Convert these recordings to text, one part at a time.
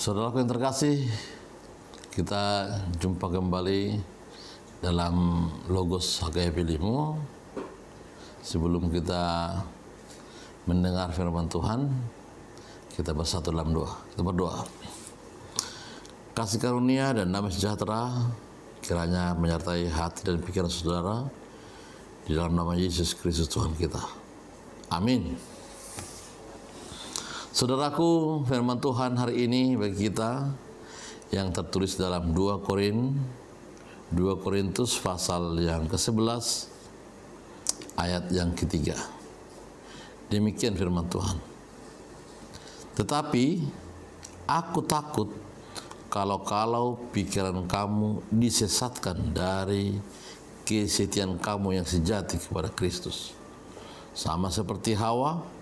Saudaraku yang terkasih, kita jumpa kembali dalam Logos HKP Limo. Sebelum kita mendengar firman Tuhan, kita bersatu dalam doa. Kita berdoa. Kasih karunia dan damai sejahtera kiranya menyertai hati dan pikiran saudara di dalam nama Yesus Kristus Tuhan kita. Amin. Saudaraku, firman Tuhan hari ini bagi kita yang tertulis dalam 2 Korintus pasal yang ke-11 ayat yang ke-3. Demikian firman Tuhan. Tetapi aku takut kalau pikiran kamu disesatkan dari kesetiaan kamu yang sejati kepada Kristus. Sama seperti Hawa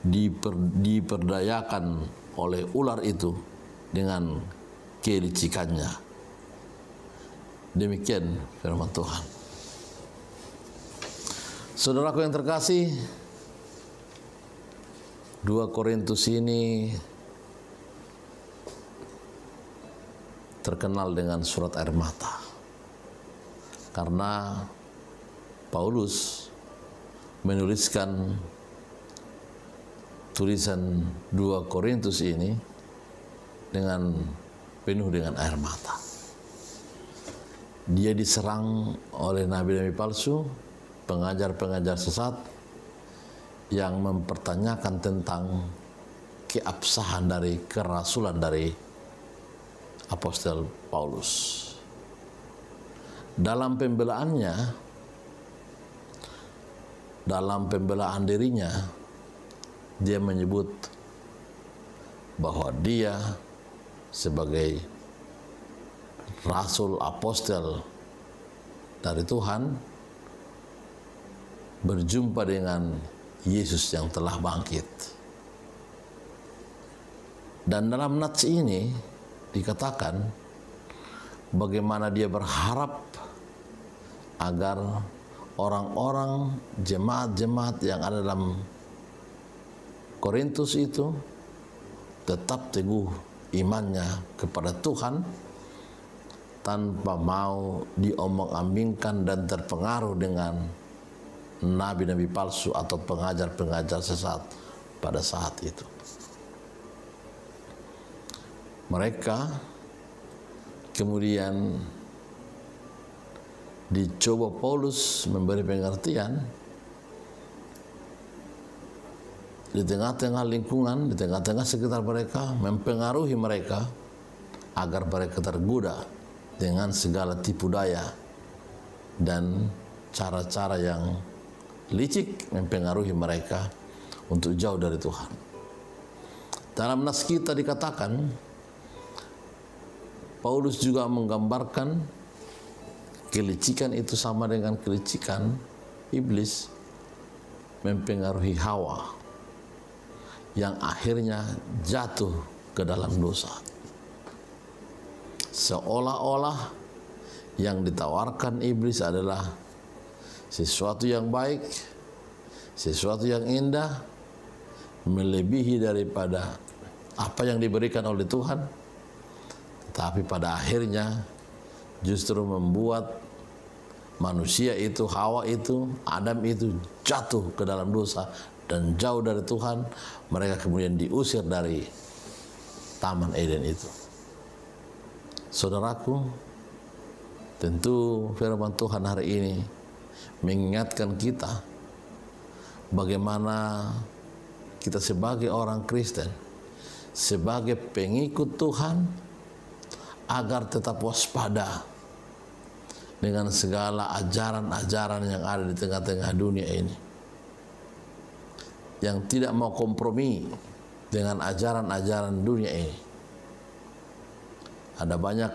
diperdayakan oleh ular itu dengan kelicikannya. Demikian firman Tuhan. Saudaraku yang terkasih, 2 Korintus ini terkenal dengan surat air mata karena Paulus menuliskan tulisan 2 Korintus ini penuh dengan air mata. Dia diserang oleh nabi-nabi palsu, pengajar-pengajar sesat yang mempertanyakan tentang keabsahan dari kerasulan dari Apostel Paulus. Dalam pembelaan dirinya, dia menyebut bahwa dia sebagai rasul apostel dari Tuhan berjumpa dengan Yesus yang telah bangkit. Dan dalam nats ini dikatakan bagaimana dia berharap agar orang-orang jemaat-jemaat yang ada dalam Korintus itu tetap teguh imannya kepada Tuhan tanpa mau diomong-ambingkan dan terpengaruh dengan nabi-nabi palsu atau pengajar-pengajar sesat pada saat itu. Mereka kemudian dicoba Paulus memberi pengertian di tengah-tengah lingkungan, di tengah-tengah sekitar mereka, mempengaruhi mereka agar mereka tergoda dengan segala tipu daya dan cara-cara yang licik mempengaruhi mereka untuk jauh dari Tuhan. Dalam nas kita dikatakan, Paulus juga menggambarkan kelicikan itu sama dengan kelicikan iblis mempengaruhi Hawa yang akhirnya jatuh ke dalam dosa. Seolah-olah yang ditawarkan iblis adalah sesuatu yang baik, sesuatu yang indah, melebihi daripada apa yang diberikan oleh Tuhan, tapi pada akhirnya justru membuat manusia itu, Hawa itu, Adam itu jatuh ke dalam dosa dan jauh dari Tuhan. Mereka kemudian diusir dari Taman Eden itu. Saudaraku, tentu firman Tuhan hari ini mengingatkan kita bagaimana kita sebagai orang Kristen, sebagai pengikut Tuhan, agar tetap waspada dengan segala ajaran-ajaran yang ada di tengah-tengah dunia ini, yang tidak mau kompromi dengan ajaran-ajaran dunia ini. Ada banyak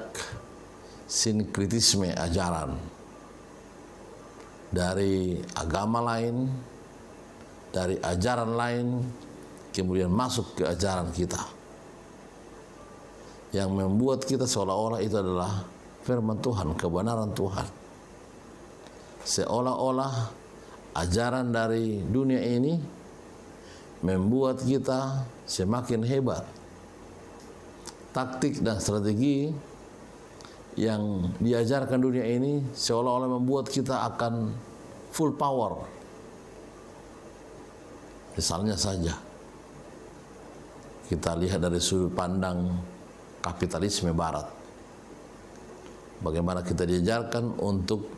sinkritisme ajaran dari agama lain, dari ajaran lain, kemudian masuk ke ajaran kita, yang membuat kita seolah-olah itu adalah firman Tuhan, kebenaran Tuhan. Seolah-olah ajaran dari dunia ini membuat kita semakin hebat, taktik dan strategi yang diajarkan dunia ini seolah-olah membuat kita akan full power. Misalnya saja, kita lihat dari sudut pandang kapitalisme barat. Bagaimana kita diajarkan untuk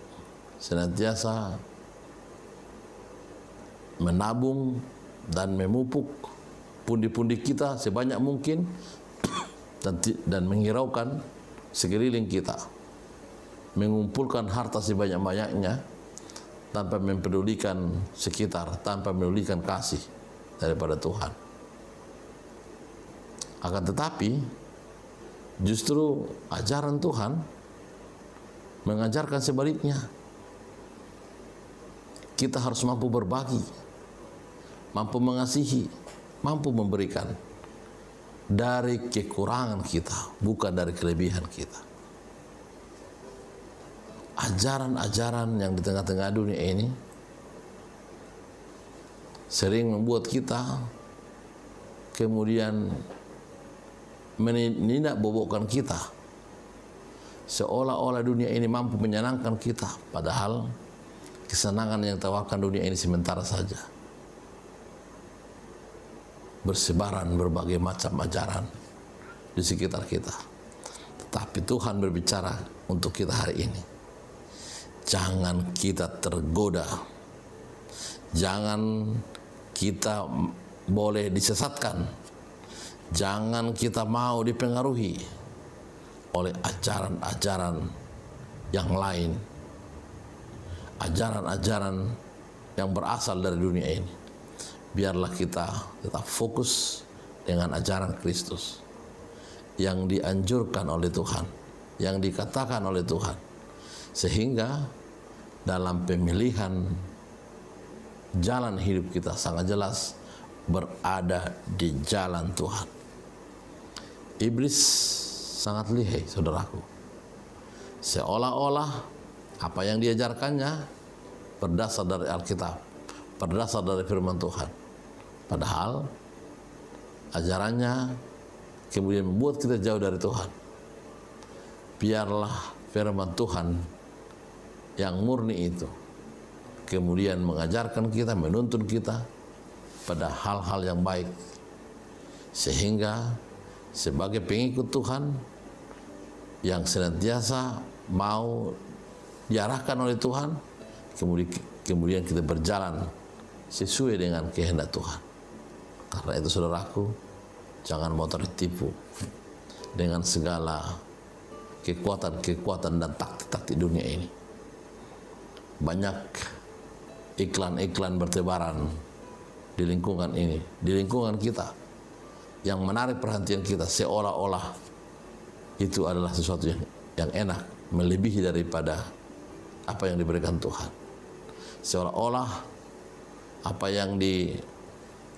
senantiasa menabung dan memupuk pundi-pundi kita sebanyak mungkin dan menghiraukan sekeliling kita, mengumpulkan harta sebanyak-banyaknya tanpa mempedulikan sekitar, tanpa mempedulikan kasih daripada Tuhan. Akan tetapi justru ajaran Tuhan mengajarkan sebaliknya. Kita harus mampu berbagi, mampu mengasihi, mampu memberikan dari kekurangan kita, bukan dari kelebihan kita. Ajaran-ajaran yang di tengah-tengah dunia ini sering membuat kita kemudian menindakbobokkan kita, seolah-olah dunia ini mampu menyenangkan kita, padahal kesenangan yang ditawarkan dunia ini sementara saja. Bersebaran berbagai macam ajaran di sekitar kita, tetapi Tuhan berbicara untuk kita hari ini. Jangan kita tergoda, jangan kita boleh disesatkan, jangan kita mau dipengaruhi oleh ajaran-ajaran yang lain, ajaran-ajaran yang berasal dari dunia ini. Biarlah kita tetap fokus dengan ajaran Kristus yang dianjurkan oleh Tuhan, yang dikatakan oleh Tuhan, sehingga dalam pemilihan jalan hidup kita sangat jelas berada di jalan Tuhan. Iblis sangat lihai, saudaraku. Seolah-olah apa yang diajarkannya berdasar dari Alkitab, berdasar dari firman Tuhan. Padahal ajarannya kemudian membuat kita jauh dari Tuhan. Biarlah firman Tuhan yang murni itu kemudian mengajarkan kita, menuntun kita pada hal-hal yang baik, sehingga sebagai pengikut Tuhan yang senantiasa mau diarahkan oleh Tuhan, kemudian kita berjalan sesuai dengan kehendak Tuhan. Karena itu, saudaraku, jangan mau tertipu dengan segala kekuatan-kekuatan dan taktik-taktik dunia ini. Banyak iklan-iklan bertebaran di lingkungan ini, di lingkungan kita, yang menarik perhatian kita seolah-olah itu adalah sesuatu yang enak, melebihi daripada apa yang diberikan Tuhan. Seolah-olah apa yang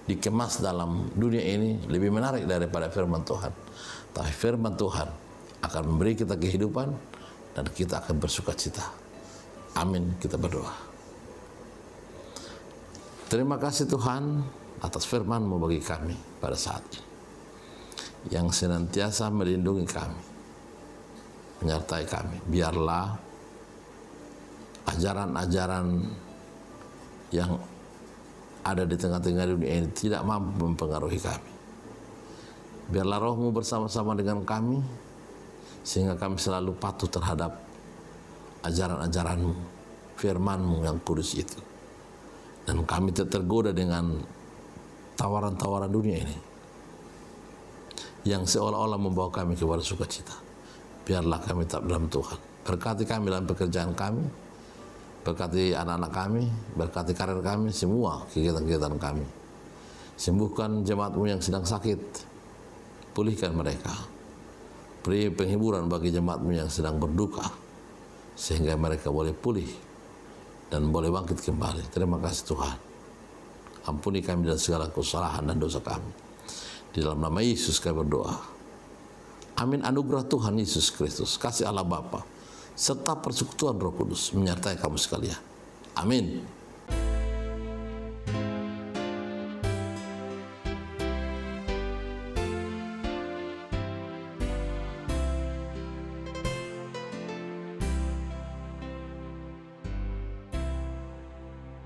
dikemas dalam dunia ini lebih menarik daripada firman Tuhan. Tapi firman Tuhan akan memberi kita kehidupan dan kita akan bersukacita. Amin. Kita berdoa. Terima kasih Tuhan atas firman-Mu bagi kami pada saat ini, yang senantiasa melindungi kami, menyertai kami. Biarlah ajaran-ajaran yang ada di tengah-tengah dunia ini tidak mampu mempengaruhi kami. Biarlah Roh-Mu bersama-sama dengan kami, sehingga kami selalu patuh terhadap ajaran-ajaran-Mu, firman-Mu yang kudus itu. Dan kami tidak tergoda dengan tawaran-tawaran dunia ini yang seolah-olah membawa kami kepada sukacita. Biarlah kami tetap dalam Tuhan. Berkati kami dalam pekerjaan kami, berkati anak-anak kami, berkati karir kami, semua kegiatan-kegiatan kami. Sembuhkan jemaat-Mu yang sedang sakit, pulihkan mereka. Beri penghiburan bagi jemaat-Mu yang sedang berduka, sehingga mereka boleh pulih dan boleh bangkit kembali. Terima kasih Tuhan. Ampuni kami dan segala kesalahan dan dosa kami. Di dalam nama Yesus kami berdoa. Amin. Anugerah Tuhan Yesus Kristus, kasih Allah Bapa, serta persekutuan Roh Kudus menyertai kamu sekalian. Amin.